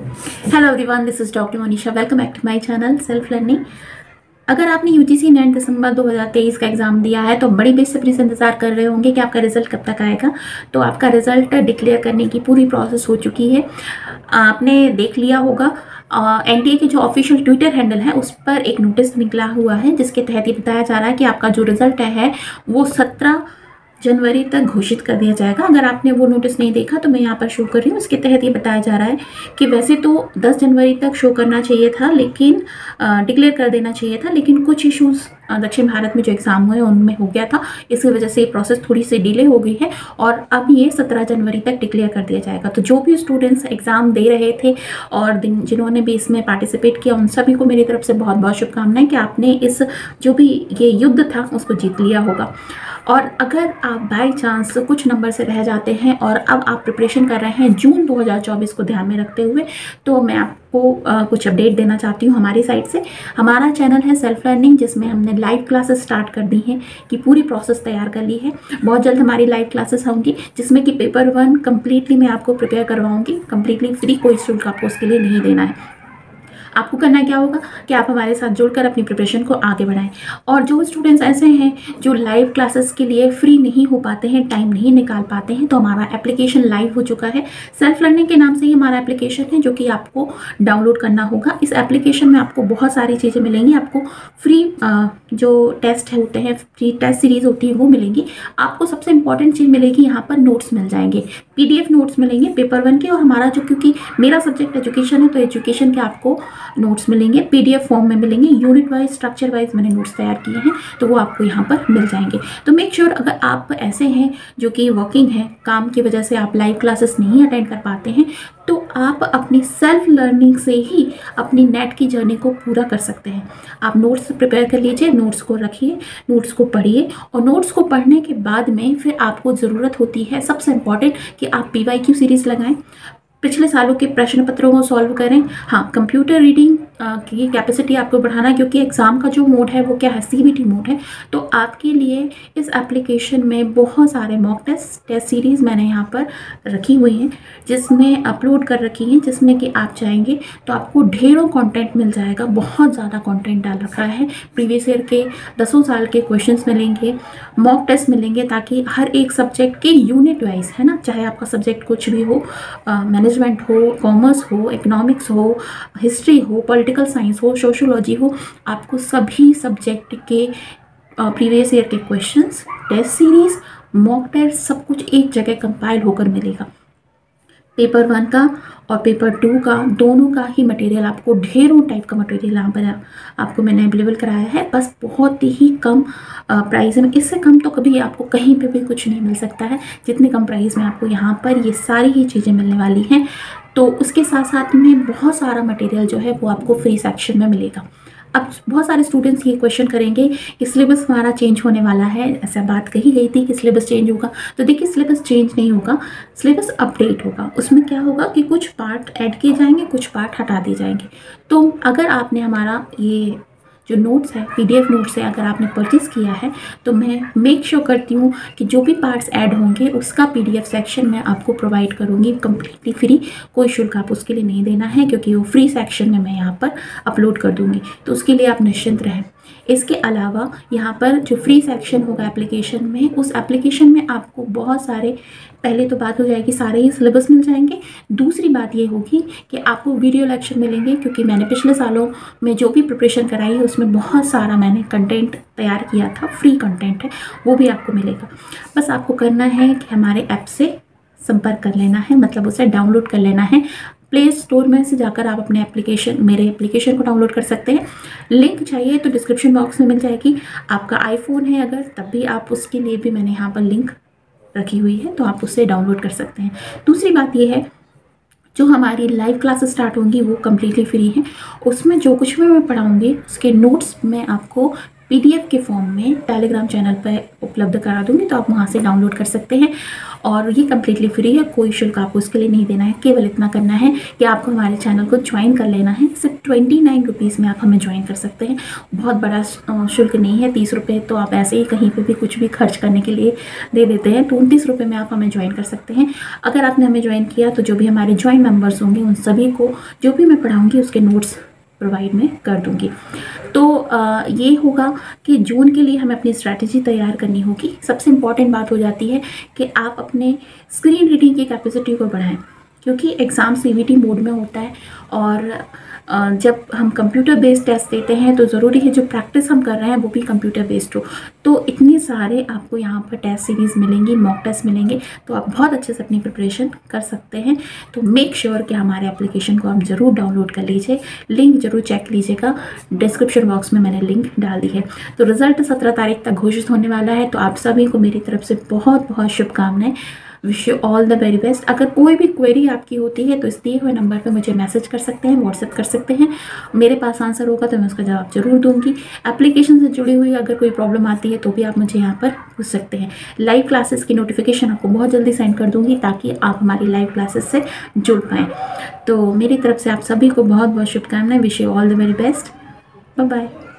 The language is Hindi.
Hello everyone, this is doctor Manisha. Welcome back to my channel self learning. अगर आपने यूजीसी 9 दिसंबर 2023 का एग्ज़ाम दिया है तो बड़ी बेसब्री से इंतज़ार कर रहे होंगे कि आपका रिज़ल्ट कब तक आएगा। तो आपका रिज़ल्ट डिक्लेयर करने की पूरी प्रोसेस हो चुकी है। आपने देख लिया होगा एनटीए के जो ऑफिशियल ट्विटर हैंडल है उस पर एक नोटिस निकला हुआ है जिसके तहत ये बताया जा रहा है कि आपका जो रिज़ल्ट है वो 17 जनवरी तक घोषित कर दिया जाएगा। अगर आपने वो नोटिस नहीं देखा तो मैं यहाँ पर शो कर रही हूँ। इसके तहत ये बताया जा रहा है कि वैसे तो 10 जनवरी तक शो करना चाहिए था, लेकिन डिक्लेयर कर देना चाहिए था, लेकिन कुछ इश्यूज़ दक्षिण भारत में जो एग्ज़ाम हुए उनमें हो गया था। इसकी वजह से ये प्रोसेस थोड़ी सी डिले हो गई है और अब ये 17 जनवरी तक डिक्लेयर कर दिया जाएगा। तो जो भी स्टूडेंट्स एग्ज़ाम दे रहे थे और जिन्होंने भी इसमें पार्टिसिपेट किया उन सभी को मेरी तरफ से बहुत बहुत शुभकामनाएं कि आपने इस जो भी ये युद्ध था उसको जीत लिया होगा। और अगर आप बाय चांस कुछ नंबर से रह जाते हैं और अब आप प्रिपरेशन कर रहे हैं जून 2024 को ध्यान में रखते हुए, तो मैं आपको कुछ अपडेट देना चाहती हूँ हमारी साइड से। हमारा चैनल है सेल्फ लर्निंग, जिसमें हमने लाइव क्लासेस स्टार्ट कर दी हैं कि पूरी प्रोसेस तैयार कर ली है। बहुत जल्द हमारी लाइव क्लासेस होंगी जिसमें कि पेपर 1 कम्प्लीटली मैं आपको प्रिपेयर करवाऊँगी, कम्प्लीटली फ्री, कोई शुल्क आपको उसके लिए नहीं देना है। आपको करना क्या होगा कि आप हमारे साथ जुड़कर अपनी प्रिपरेशन को आगे बढ़ाएं। और जो स्टूडेंट्स ऐसे हैं जो लाइव क्लासेस के लिए फ्री नहीं हो पाते हैं, टाइम नहीं निकाल पाते हैं, तो हमारा एप्लीकेशन लाइव हो चुका है। सेल्फ लर्निंग के नाम से ही हमारा एप्लीकेशन है जो कि आपको डाउनलोड करना होगा। इस एप्लीकेशन में आपको बहुत सारी चीज़ें मिलेंगी। आपको फ्री जो टेस्ट होते हैं, फ्री टेस्ट सीरीज होती है वो मिलेंगी। आपको सबसे इंपॉर्टेंट चीज़ मिलेगी, यहाँ पर नोट्स मिल जाएंगे, PDF नोट्स मिलेंगे पेपर 1 के। और हमारा जो, क्योंकि मेरा सब्जेक्ट एजुकेशन है तो एजुकेशन के आपको नोट्स मिलेंगे, PDF फॉर्म में मिलेंगे। यूनिट वाइज, स्ट्रक्चर वाइज मैंने नोट्स तैयार किए हैं तो वो आपको यहाँ पर मिल जाएंगे। तो मेक श्योर अगर आप ऐसे हैं जो कि वर्किंग हैं, काम की वजह से आप लाइव क्लासेस नहीं अटेंड कर पाते हैं, तो आप अपनी सेल्फ लर्निंग से ही अपनी नेट की जर्नी को पूरा कर सकते हैं। आप नोट्स प्रिपेयर कर लीजिए, नोट्स को रखिए, नोट्स को पढ़िए, और नोट्स को पढ़ने के बाद में फिर आपको ज़रूरत होती है सबसे इम्पॉर्टेंट कि आप PYQ सीरीज़ लगाएं, पिछले सालों के प्रश्न पत्रों को सॉल्व करें। हाँ, कंप्यूटर रीडिंग की कैपेसिटी आपको बढ़ाना है, क्योंकि एग्ज़ाम का जो मोड है वो क्या है, CBT मोड है। तो आपके लिए इस एप्लीकेशन में बहुत सारे मॉक टेस्ट सीरीज़ मैंने यहाँ पर रखी हुई हैं, जिसमें अपलोड कर रखी हैं, जिसमें कि आप चाहेंगे तो आपको ढेरों कंटेंट मिल जाएगा। बहुत ज़्यादा कंटेंट डाल रखा है, प्रीवियस ईयर के 10 साल के क्वेश्चंस मिलेंगे, मॉक टेस्ट मिलेंगे, ताकि हर एक सब्जेक्ट के यूनिट वाइज, है ना, चाहे आपका सब्जेक्ट कुछ भी हो, मैनेजमेंट हो, कॉमर्स हो, इकोनॉमिक्स हो, हिस्ट्री हो, पॉलिटिकल साइंस हो, सोशोलॉजी हो, आपको सभी सब्जेक्ट के प्रीवियस ईयर के questions, test series, mock test, सब कुछ एक जगह कंपाइल होकर मिलेगा। पेपर 1 का और पेपर 2 का दोनों का ही मटेरियल, आपको ढेरों टाइप का मटेरियल यहाँ पर आपको मैंने अवेलेबल कराया है, बस बहुत ही कम प्राइस में। इससे कम तो कभी आपको कहीं पे भी कुछ नहीं मिल सकता है, जितने कम प्राइस में आपको यहाँ पर ये सारी ही चीज़ें मिलने वाली हैं। तो उसके साथ साथ में बहुत सारा मटेरियल जो है वो आपको फ्री सेक्शन में मिलेगा। अब बहुत सारे स्टूडेंट्स ये क्वेश्चन करेंगे कि सिलेबस हमारा चेंज होने वाला है, ऐसा बात कही गई थी कि सिलेबस चेंज होगा। तो देखिए, सिलेबस चेंज नहीं होगा, सिलेबस अपडेट होगा। उसमें क्या होगा कि कुछ पार्ट ऐड किए जाएंगे, कुछ पार्ट हटा दिए जाएंगे। तो अगर आपने हमारा ये जो नोट्स है, PDF नोट्स है, अगर आपने परचेज़ किया है तो मैं मेक श्योर करती हूँ कि जो भी पार्ट्स ऐड होंगे उसका PDF सेक्शन मैं आपको प्रोवाइड करूँगी कम्प्लीटली फ्री। कोई शुल्क आप उसके लिए नहीं देना है, क्योंकि वो फ्री सेक्शन में मैं यहाँ पर अपलोड कर दूँगी, तो उसके लिए आप निश्चिंत रहें। इसके अलावा यहाँ पर जो फ्री सेक्शन होगा एप्लीकेशन में, उस एप्लीकेशन में आपको बहुत सारे, पहले तो बात हो जाएगी सारे ही सिलेबस मिल जाएंगे। दूसरी बात ये होगी कि आपको वीडियो लेक्चर मिलेंगे, क्योंकि मैंने पिछले सालों में जो भी प्रिपरेशन कराई है उसमें बहुत सारा मैंने कंटेंट तैयार किया था, फ्री कंटेंट है, वो भी आपको मिलेगा। बस आपको करना है कि हमारे ऐप से संपर्क कर लेना है, मतलब उसे डाउनलोड कर लेना है। प्ले स्टोर में से जाकर आप अपने मेरे एप्लीकेशन को डाउनलोड कर सकते हैं। लिंक चाहिए तो डिस्क्रिप्शन बॉक्स में मिल जाएगी। आपका आईफोन है अगर, तब भी आप उसके लिए भी मैंने यहाँ पर लिंक रखी हुई है, तो आप उससे डाउनलोड कर सकते हैं। दूसरी बात ये है, जो हमारी लाइव क्लासेस स्टार्ट होंगी वो कम्प्लीटली फ्री हैं। उसमें जो कुछ भी मैं पढ़ाऊँगी उसके नोट्स मैं आपको PDF के फॉर्म में टेलीग्राम चैनल पर उपलब्ध करा दूंगी, तो आप वहाँ से डाउनलोड कर सकते हैं। और ये कम्प्लीटली फ्री है, कोई शुल्क आपको उसके लिए नहीं देना है। केवल इतना करना है कि आपको हमारे चैनल को ज्वाइन कर लेना है। सिर्फ 29 रुपीज़ में आप हमें ज्वाइन कर सकते हैं। बहुत बड़ा शुल्क नहीं है। 30 रुपये तो आप ऐसे ही कहीं पर भी कुछ भी खर्च करने के लिए दे देते हैं। 29 रुपये में आप हमें ज्वाइन कर सकते हैं। अगर आपने हमें ज्वाइन किया तो जो भी हमारे ज्वाइन मेंबर्स होंगे उन सभी को जो भी मैं पढ़ाऊँगी उसके नोट्स प्रोवाइड में कर दूंगी। तो ये होगा कि जून के लिए हमें अपनी स्ट्रैटेजी तैयार करनी होगी। सबसे इम्पॉर्टेंट बात हो जाती है कि आप अपने स्क्रीन रीडिंग की कैपेसिटी को बढ़ाएं, क्योंकि एग्ज़ाम CBT मोड में होता है और जब हम कंप्यूटर बेस्ड टेस्ट देते हैं तो ज़रूरी है जो प्रैक्टिस हम कर रहे हैं वो भी कंप्यूटर बेस्ड हो। तो इतने सारे आपको यहाँ पर टेस्ट सीरीज़ मिलेंगी, मॉक टेस्ट मिलेंगे, तो आप बहुत अच्छे से अपनी प्रिपरेशन कर सकते हैं। तो मेक श्योर कि हमारे एप्लीकेशन को आप ज़रूर डाउनलोड कर लीजिए। लिंक ज़रूर चेक लीजिएगा, डिस्क्रिप्शन बॉक्स में मैंने लिंक डाल दी है। तो रिज़ल्ट 17 तारीख तक घोषित होने वाला है। तो आप सभी को मेरी तरफ से बहुत बहुत शुभकामनाएं। Wish you all the very best. अगर कोई भी क्वेरी आपकी होती है तो इस दिए हुए नंबर पे मुझे मैसेज कर सकते हैं, व्हाट्सएप कर सकते हैं। मेरे पास आंसर होगा तो मैं उसका जवाब जरूर दूंगी। एप्लीकेशन से जुड़ी हुई अगर कोई प्रॉब्लम आती है तो भी आप मुझे यहाँ पर पूछ सकते हैं। लाइव क्लासेस की नोटिफिकेशन आपको बहुत जल्दी सेंड कर दूंगी ताकि आप हमारी लाइव क्लासेस से जुड़ पाएँ। तो मेरी तरफ से आप सभी को बहुत बहुत शुभकामनाएं। Wish you all the very best. Bye bye.